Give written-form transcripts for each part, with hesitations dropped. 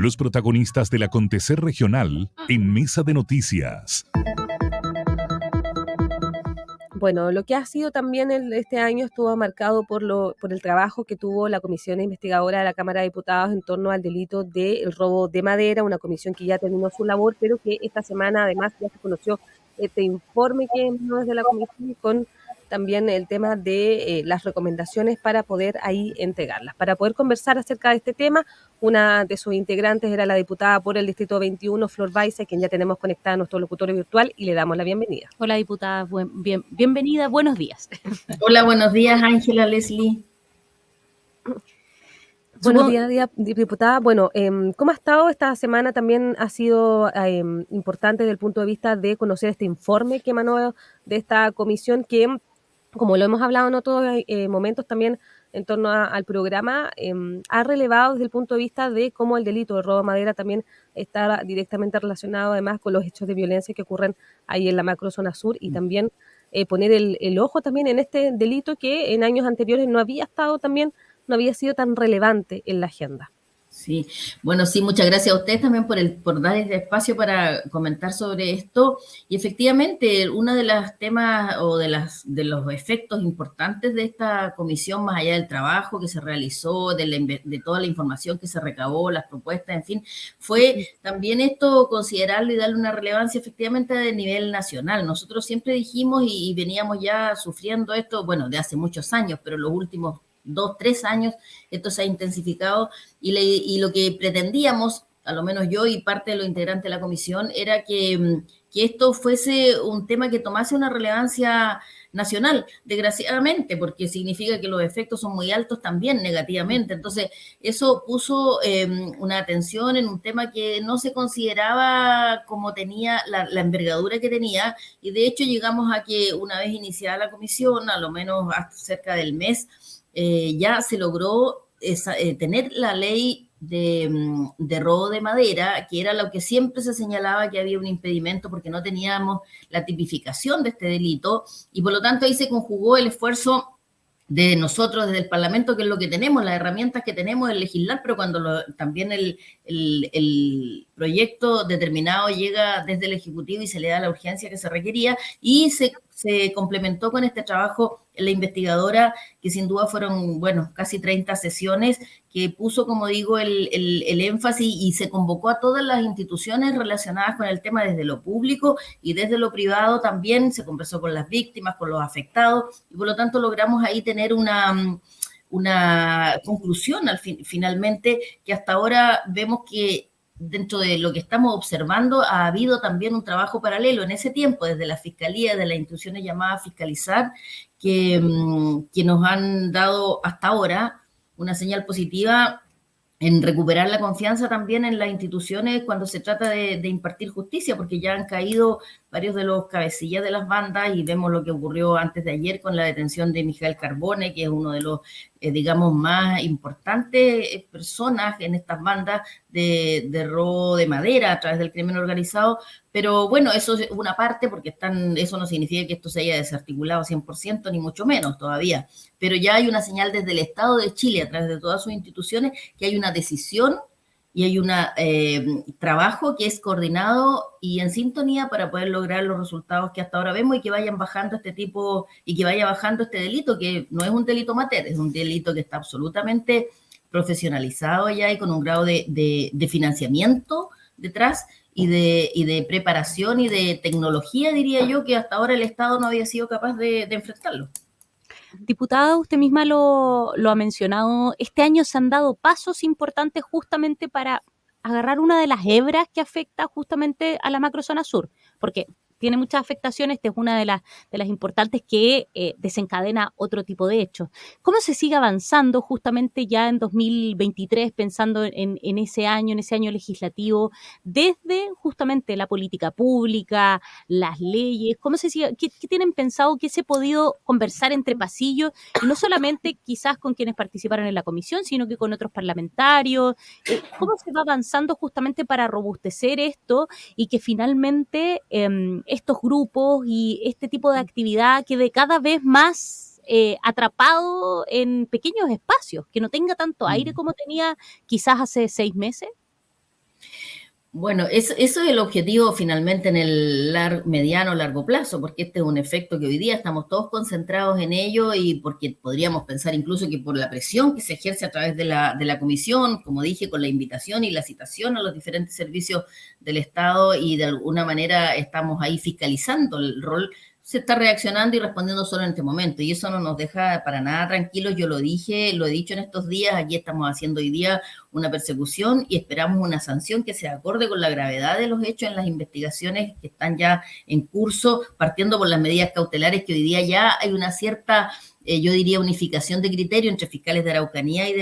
Los protagonistas del acontecer regional en Mesa de Noticias. Bueno, lo que ha sido también este año estuvo marcado por el trabajo que tuvo la comisión investigadora de la Cámara de Diputados en torno al delito del robo de madera, una comisión que ya terminó su labor, pero que esta semana además ya se conoció este informe que emanó desde la comisión con también el tema de las recomendaciones para poder ahí entregarlas. Para poder conversar acerca de este tema, una de sus integrantes era la diputada por el Distrito 21, Flor Baiza, quien ya tenemos conectada a nuestro locutorio virtual y le damos la bienvenida. Hola, diputada, bienvenida, buenos días. Hola, buenos días, Ángela, Leslie. Buenos días, diputada. Bueno, ¿cómo ha estado esta semana? También ha sido importante desde el punto de vista de conocer este informe que emanó de esta comisión que, como lo hemos hablado en otros momentos también en torno al programa, ha relevado desde el punto de vista de cómo el delito de robo de madera también está directamente relacionado además con los hechos de violencia que ocurren ahí en la macrozona sur y también poner el ojo también en este delito que en años anteriores no había sido tan relevante en la agenda. Sí, bueno, sí, muchas gracias a ustedes también por dar este espacio para comentar sobre esto. Y efectivamente, uno de los temas o de los efectos importantes de esta comisión, más allá del trabajo que se realizó, de toda la información que se recabó, las propuestas, en fin, fue también esto considerarlo y darle una relevancia efectivamente de nivel nacional. Nosotros siempre dijimos y veníamos ya sufriendo esto, bueno, de hace muchos años, pero los últimos 2, 3 años, esto se ha intensificado y lo que pretendíamos, a lo menos yo y parte de los integrantes de la comisión, era que esto fuese un tema que tomase una relevancia nacional, desgraciadamente, porque significa que los efectos son muy altos también negativamente. Entonces, eso puso una atención en un tema que no se consideraba como tenía la envergadura que tenía, y de hecho llegamos a que una vez iniciada la comisión, a lo menos hasta cerca del mes, ya se logró tener la ley de robo de madera, que era lo que siempre se señalaba que había un impedimento porque no teníamos la tipificación de este delito, y por lo tanto ahí se conjugó el esfuerzo de nosotros desde el Parlamento, que es lo que tenemos, las herramientas que tenemos de legislar, pero cuando también el proyecto determinado llega desde el Ejecutivo y se le da la urgencia que se requería, y se complementó con este trabajo la investigadora, que sin duda fueron, bueno, casi 30 sesiones, que puso, como digo, el énfasis y se convocó a todas las instituciones relacionadas con el tema desde lo público y desde lo privado también. Se conversó con las víctimas, con los afectados, y por lo tanto logramos ahí tener una conclusión finalmente, que hasta ahora vemos que dentro de lo que estamos observando ha habido también un trabajo paralelo en ese tiempo desde la Fiscalía, de las instituciones llamadas a fiscalizar, que nos han dado hasta ahora una señal positiva en recuperar la confianza también en las instituciones cuando se trata de impartir justicia, porque ya han caído varios de los cabecillas de las bandas, y vemos lo que ocurrió antes de ayer con la detención de Mijael Carbone, que es uno de los, digamos, más importantes personas en estas bandas de robo de madera a través del crimen organizado. Pero bueno, eso es una parte, porque eso no significa que esto se haya desarticulado 100%, ni mucho menos todavía. Pero ya hay una señal desde el Estado de Chile, a través de todas sus instituciones, que hay una decisión y hay un trabajo que es coordinado y en sintonía para poder lograr los resultados que hasta ahora vemos, y que vayan bajando y que vaya bajando este delito, que no es un delito amateur, es un delito que está absolutamente profesionalizado ya y con un grado de financiamiento detrás y de preparación y de tecnología, diría yo, que hasta ahora el Estado no había sido capaz de enfrentarlo. Diputada, usted misma lo ha mencionado, este año se han dado pasos importantes justamente para agarrar una de las hebras que afecta justamente a la macrozona sur, porque tiene muchas afectaciones, esta es una de las importantes que desencadena otro tipo de hechos. ¿Cómo se sigue avanzando justamente ya en 2023, pensando en ese año legislativo, desde justamente la política pública, las leyes? ¿Cómo se sigue? ¿Qué tienen pensado? ¿Qué se ha podido conversar entre pasillos? Y no solamente quizás con quienes participaron en la comisión, sino que con otros parlamentarios. ¿Cómo se va avanzando justamente para robustecer esto y que finalmente estos grupos y este tipo de actividad quede cada vez más atrapado en pequeños espacios, que no tenga tanto aire como tenía quizás hace 6 meses? Bueno, eso es el objetivo finalmente en el mediano largo plazo, porque este es un efecto que hoy día estamos todos concentrados en ello y porque podríamos pensar incluso que por la presión que se ejerce a través de la comisión, como dije, con la invitación y la citación a los diferentes servicios del Estado y de alguna manera estamos ahí fiscalizando el rol, se está reaccionando y respondiendo solo en este momento y eso no nos deja para nada tranquilos. Yo lo dije, lo he dicho en estos días, aquí estamos haciendo hoy día una persecución y esperamos una sanción que sea acorde con la gravedad de los hechos en las investigaciones que están ya en curso, partiendo por las medidas cautelares que hoy día ya hay una cierta, yo diría, unificación de criterio entre fiscales de Araucanía y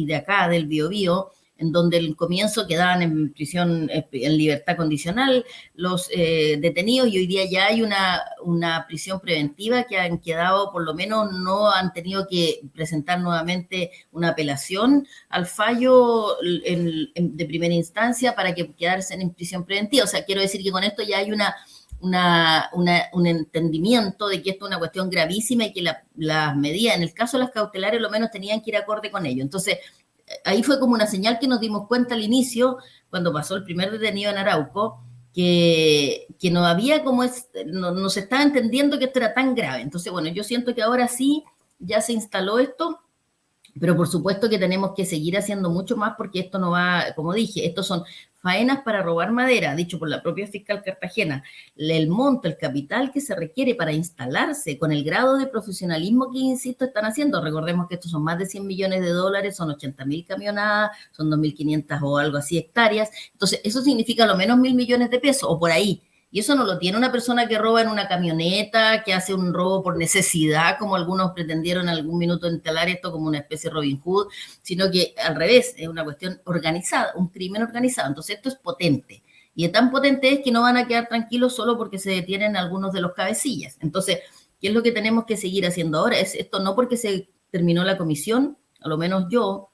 de acá, del Biobío, en donde el comienzo quedaban en prisión, en libertad condicional los detenidos y hoy día ya hay una prisión preventiva que han quedado, por lo menos no han tenido que presentar nuevamente una apelación al fallo de primera instancia para que quedarse en prisión preventiva. O sea, quiero decir que con esto ya hay un entendimiento de que esto es una cuestión gravísima y que las medidas, en el caso de las cautelares, lo menos tenían que ir acorde con ello. Entonces, ahí fue como una señal que nos dimos cuenta al inicio, cuando pasó el primer detenido en Arauco, que no había no se estaba entendiendo que esto era tan grave. Entonces, bueno, yo siento que ahora sí ya se instaló esto, pero por supuesto que tenemos que seguir haciendo mucho más porque esto no va, como dije, estos son faenas para robar madera, dicho por la propia fiscal Cartagena. El monto, el capital que se requiere para instalarse con el grado de profesionalismo que, insisto, están haciendo. Recordemos que estos son más de 100 millones de dólares, son 80.000 camionadas, son 2.500 o algo así hectáreas. Entonces, eso significa a lo menos 1.000 millones de pesos o por ahí. Y eso no lo tiene una persona que roba en una camioneta, que hace un robo por necesidad, como algunos pretendieron en algún minuto instalar esto como una especie de Robin Hood, sino que al revés, es una cuestión organizada, un crimen organizado. Entonces esto es potente. Y tan potente es que no van a quedar tranquilos solo porque se detienen algunos de los cabecillas. Entonces, ¿qué es lo que tenemos que seguir haciendo ahora? Es esto no porque se terminó la comisión, a lo menos yo,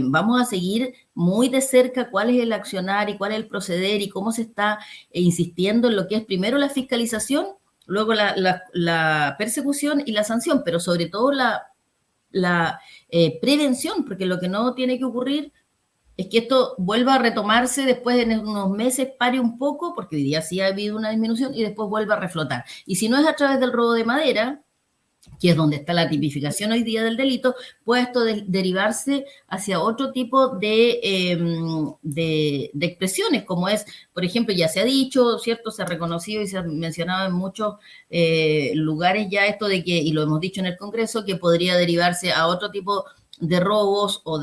vamos a seguir muy de cerca cuál es el accionar y cuál es el proceder y cómo se está insistiendo en lo que es primero la fiscalización, luego la persecución y la sanción, pero sobre todo la prevención, porque lo que no tiene que ocurrir es que esto vuelva a retomarse después en unos meses, pare un poco, porque hoy día sí ha habido una disminución y después vuelva a reflotar. Y si no es a través del robo de madera, que es donde está la tipificación hoy día del delito, puede esto derivarse hacia otro tipo de expresiones, como es, por ejemplo, ya se ha dicho, ¿cierto? Se ha reconocido y se ha mencionado en muchos lugares ya esto de que, y lo hemos dicho en el Congreso, que podría derivarse a otro tipo de robos o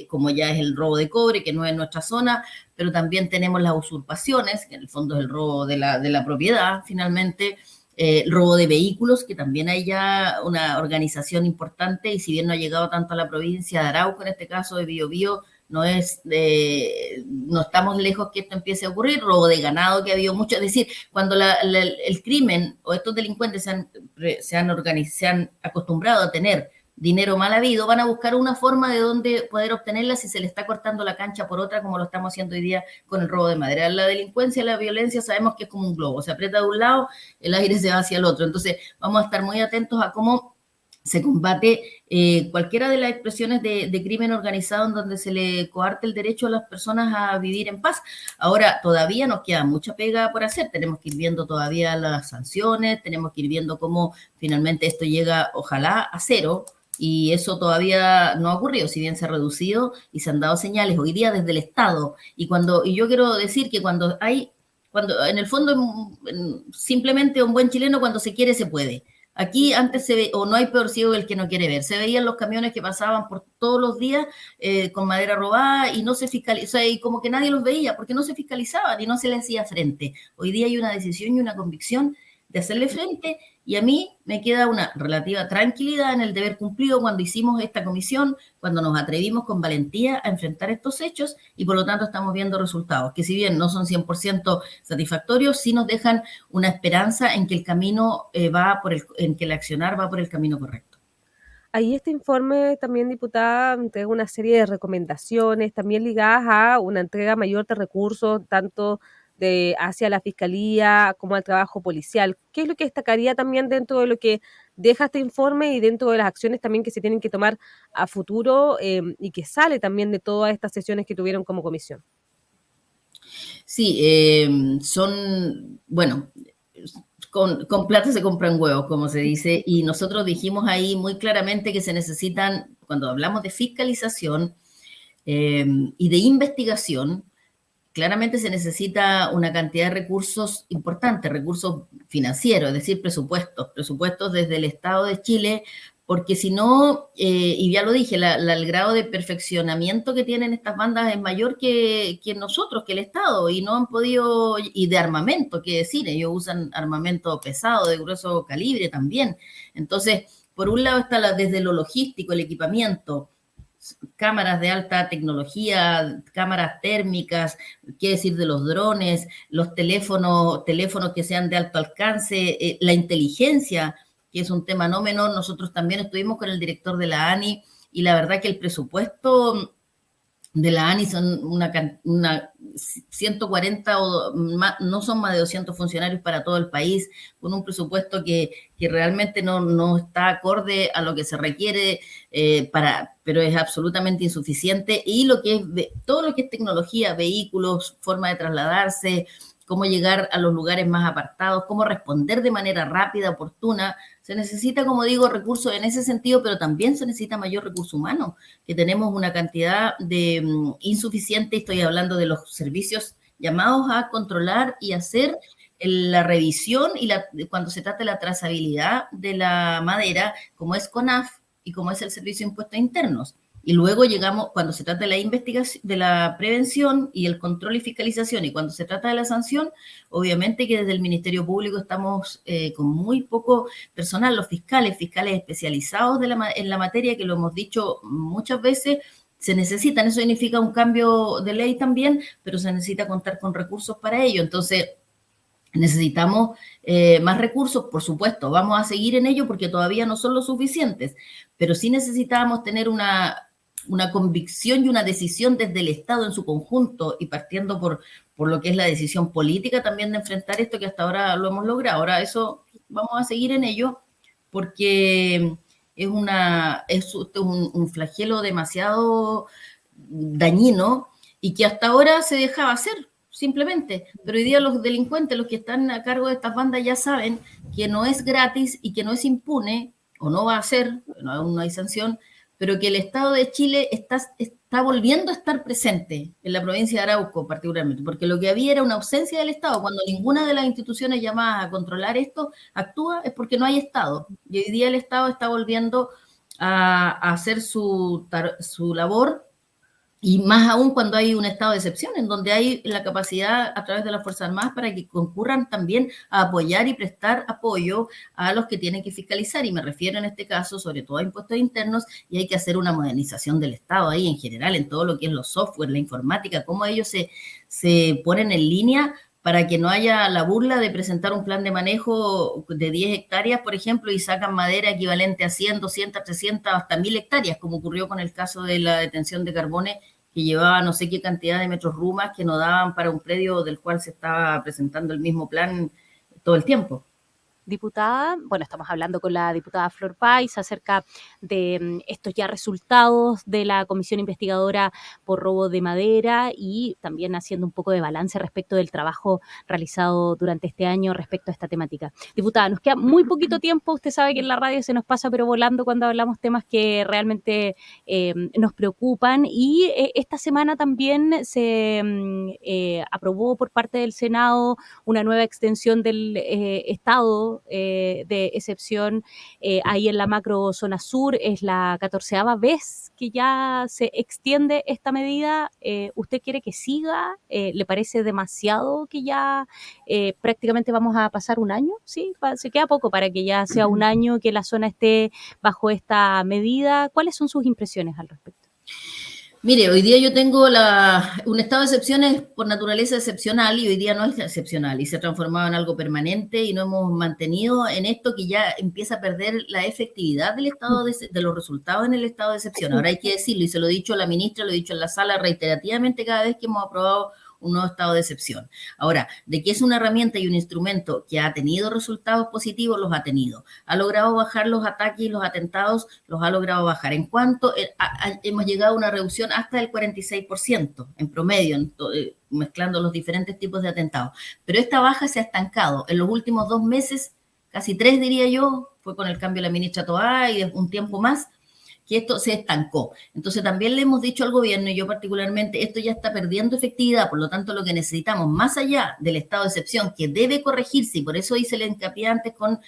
como ya es el robo de cobre, que no es nuestra zona, pero también tenemos las usurpaciones, que en el fondo es el robo de la propiedad, finalmente, el robo de vehículos, que también hay ya una organización importante y si bien no ha llegado tanto a la provincia de Arauco, en este caso de Biobío, no estamos lejos que esto empiece a ocurrir, robo de ganado que ha habido mucho, es decir, cuando el crimen o estos delincuentes se han acostumbrado a tener dinero mal habido, van a buscar una forma de dónde poder obtenerla si se le está cortando la cancha por otra, como lo estamos haciendo hoy día con el robo de madera. La delincuencia, la violencia, sabemos que es como un globo, se aprieta de un lado, el aire se va hacia el otro. Entonces, vamos a estar muy atentos a cómo se combate cualquiera de las expresiones de crimen organizado en donde se le coarte el derecho a las personas a vivir en paz. Ahora, todavía nos queda mucha pega por hacer, tenemos que ir viendo todavía las sanciones, tenemos que ir viendo cómo finalmente esto llega, ojalá, a cero, y eso todavía no ha ocurrido, si bien se ha reducido y se han dado señales hoy día desde el Estado. Y yo quiero decir que cuando en el fondo, simplemente un buen chileno, cuando se quiere, se puede. Aquí antes se ve, o no hay peor ciego el que no quiere ver. Se veían los camiones que pasaban por todos los días con madera robada y no se fiscalizaba, o sea, y como que nadie los veía porque no se fiscalizaban y no se les hacía frente. Hoy día hay una decisión y una convicción de hacerle frente y a mí me queda una relativa tranquilidad en el deber cumplido cuando hicimos esta comisión, cuando nos atrevimos con valentía a enfrentar estos hechos y por lo tanto estamos viendo resultados que si bien no son 100% satisfactorios, sí nos dejan una esperanza en que el camino en que el accionar va por el camino correcto. Ahí este informe también, diputada, entrega una serie de recomendaciones, también ligadas a una entrega mayor de recursos, tanto hacia la Fiscalía como al trabajo policial. ¿Qué es lo que destacaría también dentro de lo que deja este informe y dentro de las acciones también que se tienen que tomar a futuro y que sale también de todas estas sesiones que tuvieron como comisión? Sí, bueno, con plata se compran huevos, como se dice, y nosotros dijimos ahí muy claramente que se necesitan, cuando hablamos de fiscalización y de investigación, claramente se necesita una cantidad de recursos importantes, recursos financieros, es decir, presupuestos desde el Estado de Chile, porque si no, y ya lo dije, el grado de perfeccionamiento que tienen estas bandas es mayor que nosotros, que el Estado, y no han podido, y de armamento, que decir, ellos usan armamento pesado, de grueso calibre también. Entonces, por un lado está desde lo logístico, el equipamiento, cámaras de alta tecnología, cámaras térmicas, qué decir de los drones, los teléfonos que sean de alto alcance, la inteligencia, que es un tema no menor. Nosotros también estuvimos con el director de la ANI y la verdad que el presupuesto de la ANI son una 140 o más, no son más de 200 funcionarios para todo el país, con un presupuesto que realmente no está acorde a lo que se requiere, pero es absolutamente insuficiente. Y todo lo que es tecnología, vehículos, forma de trasladarse, cómo llegar a los lugares más apartados, cómo responder de manera rápida, oportuna. Se necesita, como digo, recursos en ese sentido, pero también se necesita mayor recurso humano, que tenemos una cantidad de insuficiente. Estoy hablando de los servicios llamados a controlar y hacer la revisión y cuando se trata de la trazabilidad de la madera, como es CONAF y como es el Servicio de Impuestos Internos. Y luego llegamos, cuando se trata de la investigación, de la prevención y el control y fiscalización, y cuando se trata de la sanción, obviamente que desde el Ministerio Público estamos con muy poco personal, los fiscales especializados en la materia, que lo hemos dicho muchas veces, se necesitan. Eso significa un cambio de ley también, pero se necesita contar con recursos para ello. Entonces, necesitamos más recursos, por supuesto, vamos a seguir en ello porque todavía no son lo suficientes, pero sí necesitamos tener una convicción y una decisión desde el Estado en su conjunto y partiendo por lo que es la decisión política también de enfrentar esto que hasta ahora lo hemos logrado. Ahora eso vamos a seguir en ello porque es un flagelo demasiado dañino y que hasta ahora se dejaba hacer simplemente, pero hoy día los delincuentes, los que están a cargo de estas bandas ya saben que no es gratis y que no es impune, o no va a ser, aún no hay sanción, pero que el Estado de Chile está volviendo a estar presente en la provincia de Arauco particularmente, porque lo que había era una ausencia del Estado. Cuando ninguna de las instituciones llamadas a controlar esto actúa, es porque no hay Estado. Y hoy día el Estado está volviendo a hacer su labor, y más aún cuando hay un estado de excepción, en donde hay la capacidad a través de las Fuerzas Armadas para que concurran también a apoyar y prestar apoyo a los que tienen que fiscalizar. Y me refiero en este caso sobre todo a impuestos internos, y hay que hacer una modernización del Estado ahí en general, en todo lo que es los software, la informática, cómo ellos se ponen en línea para que no haya la burla de presentar un plan de manejo de 10 hectáreas, por ejemplo, y sacan madera equivalente a 100, 200, 300, hasta 1000 hectáreas, como ocurrió con el caso de la detención de Carbones, que llevaba no sé qué cantidad de metros rumas que no daban para un predio del cual se estaba presentando el mismo plan todo el tiempo. Diputada, bueno, estamos hablando con la diputada Flor Pais acerca de estos ya resultados de la comisión investigadora por robo de madera y también haciendo un poco de balance respecto del trabajo realizado durante este año respecto a esta temática. Diputada, nos queda muy poquito tiempo, usted sabe que en la radio se nos pasa pero volando cuando hablamos temas que realmente nos preocupan, y esta semana también se aprobó por parte del Senado una nueva extensión del estado de excepción ahí en la macro zona sur. Es la 14ª vez que ya se extiende esta medida. ¿Usted quiere que siga? ¿Le parece demasiado que ya prácticamente vamos a pasar un año? Sí, se queda poco para que ya sea un año que la zona esté bajo esta medida. ¿Cuáles son sus impresiones al respecto? Mire, hoy día yo tengo un estado de excepción es por naturaleza excepcional, y hoy día no es excepcional y se ha transformado en algo permanente, y no hemos mantenido en esto que ya empieza a perder la efectividad del estado de los resultados en el estado de excepción. Ahora hay que decirlo, y se lo he dicho a la ministra, lo he dicho en la sala reiterativamente cada vez que hemos aprobado un nuevo estado de excepción. Ahora, de que es una herramienta y un instrumento que ha tenido resultados positivos, los ha tenido. Ha logrado bajar los ataques y los atentados, los ha logrado bajar. En cuanto hemos llegado a una reducción hasta del 46% en promedio, mezclando los diferentes tipos de atentados. Pero esta baja se ha estancado. En los últimos 2 meses, casi 3 diría yo, fue con el cambio de la ministra Toá y de un tiempo más, que esto se estancó. Entonces también le hemos dicho al gobierno, y yo particularmente, esto ya está perdiendo efectividad, por lo tanto lo que necesitamos, más allá del estado de excepción, que debe corregirse, y por eso hice el hincapié antes con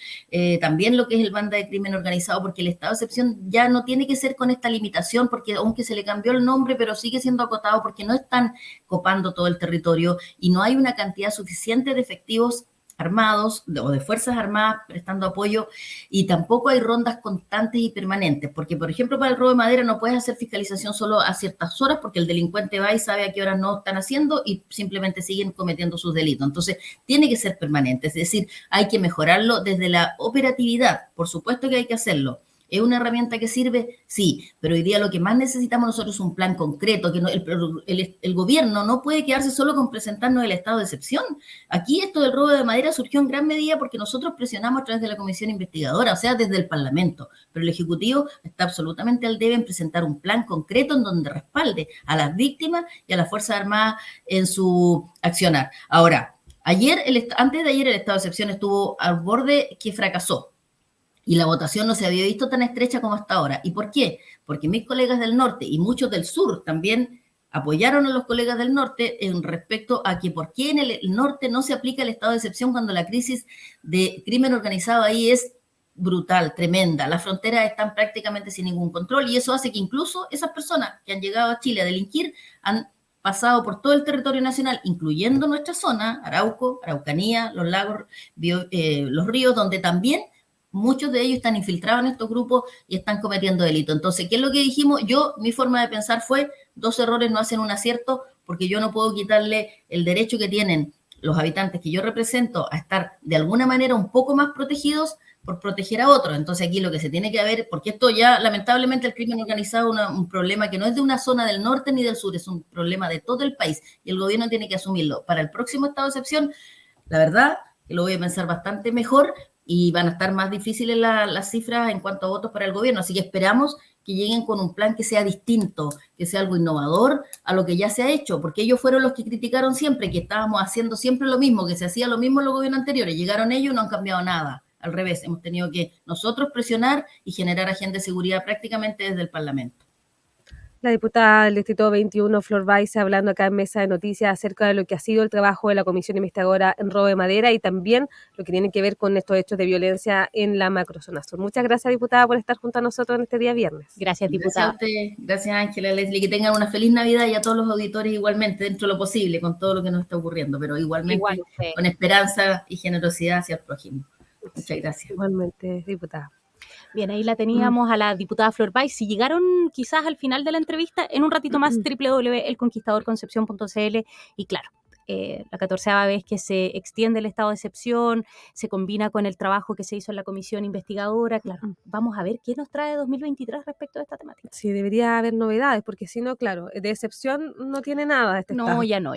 también lo que es el banda de crimen organizado, porque el estado de excepción ya no tiene que ser con esta limitación, porque aunque se le cambió el nombre, pero sigue siendo acotado, porque no están copando todo el territorio, y no hay una cantidad suficiente de efectivos armados o de fuerzas armadas prestando apoyo, y tampoco hay rondas constantes y permanentes, porque por ejemplo para el robo de madera no puedes hacer fiscalización solo a ciertas horas, porque el delincuente va y sabe a qué horas no están haciendo y simplemente siguen cometiendo sus delitos. Entonces tiene que ser permanente, es decir, hay que mejorarlo desde la operatividad, por supuesto que hay que hacerlo. ¿Es una herramienta que sirve? Sí, pero hoy día lo que más necesitamos nosotros es un plan concreto, que no, el gobierno no puede quedarse solo con presentarnos el estado de excepción. Aquí esto del robo de madera surgió en gran medida porque nosotros presionamos a través de la comisión investigadora, o sea, desde el Parlamento, pero el Ejecutivo está absolutamente al debe en presentar un plan concreto en donde respalde a las víctimas y a las Fuerzas Armadas en su accionar. Ahora, antes de ayer el estado de excepción estuvo al borde que fracasó. Y la votación no se había visto tan estrecha como hasta ahora. ¿Y por qué? Porque mis colegas del norte y muchos del sur también apoyaron a los colegas del norte en respecto a que por qué en el norte no se aplica el estado de excepción cuando la crisis de crimen organizado ahí es brutal, tremenda. Las fronteras están prácticamente sin ningún control y eso hace que incluso esas personas que han llegado a Chile a delinquir han pasado por todo el territorio nacional, incluyendo nuestra zona, Arauco, Araucanía, los lagos, los ríos, donde también muchos de ellos están infiltrados en estos grupos y están cometiendo delitos. Entonces, ¿qué es lo que dijimos? Mi forma de pensar fue, 2 errores no hacen un acierto, porque yo no puedo quitarle el derecho que tienen los habitantes que yo represento a estar de alguna manera un poco más protegidos por proteger a otros. Entonces, aquí lo que se tiene que ver, porque esto ya, lamentablemente, el crimen organizado es un problema que no es de una zona del norte ni del sur, es un problema de todo el país, y el gobierno tiene que asumirlo. Para el próximo estado de excepción, la verdad, que lo voy a pensar bastante mejor, y van a estar más difíciles las cifras en cuanto a votos para el gobierno. Así que esperamos que lleguen con un plan que sea distinto, que sea algo innovador a lo que ya se ha hecho, porque ellos fueron los que criticaron siempre, que estábamos haciendo siempre lo mismo, que se hacía lo mismo en los gobiernos anteriores. Llegaron ellos y no han cambiado nada. Al revés, hemos tenido que nosotros presionar y generar agenda de seguridad prácticamente desde el Parlamento. La diputada del Distrito 21, Flor Baiza, hablando acá en Mesa de Noticias acerca de lo que ha sido el trabajo de la Comisión Investigadora en robo de madera y también lo que tiene que ver con estos hechos de violencia en la macrozona sur. Muchas gracias, diputada, por estar junto a nosotros en este día viernes. Gracias, diputada. Gracias a usted, gracias Ángela, Leslie, que tengan una feliz Navidad y a todos los auditores igualmente, dentro de lo posible, con todo lo que nos está ocurriendo, pero igualmente con esperanza y generosidad hacia el prójimo. Muchas gracias. Igualmente, diputada. Bien, ahí la teníamos a la diputada Flor Baiza. Si llegaron quizás al final de la entrevista, en un ratito más, www.elconquistadorconcepcion.cl y claro, la 14ª vez que se extiende el estado de excepción, se combina con el trabajo que se hizo en la comisión investigadora. Claro, vamos a ver qué nos trae 2023 respecto a esta temática. Sí, debería haber novedades, porque si no, claro, de excepción no tiene nada este estado. No, ya no.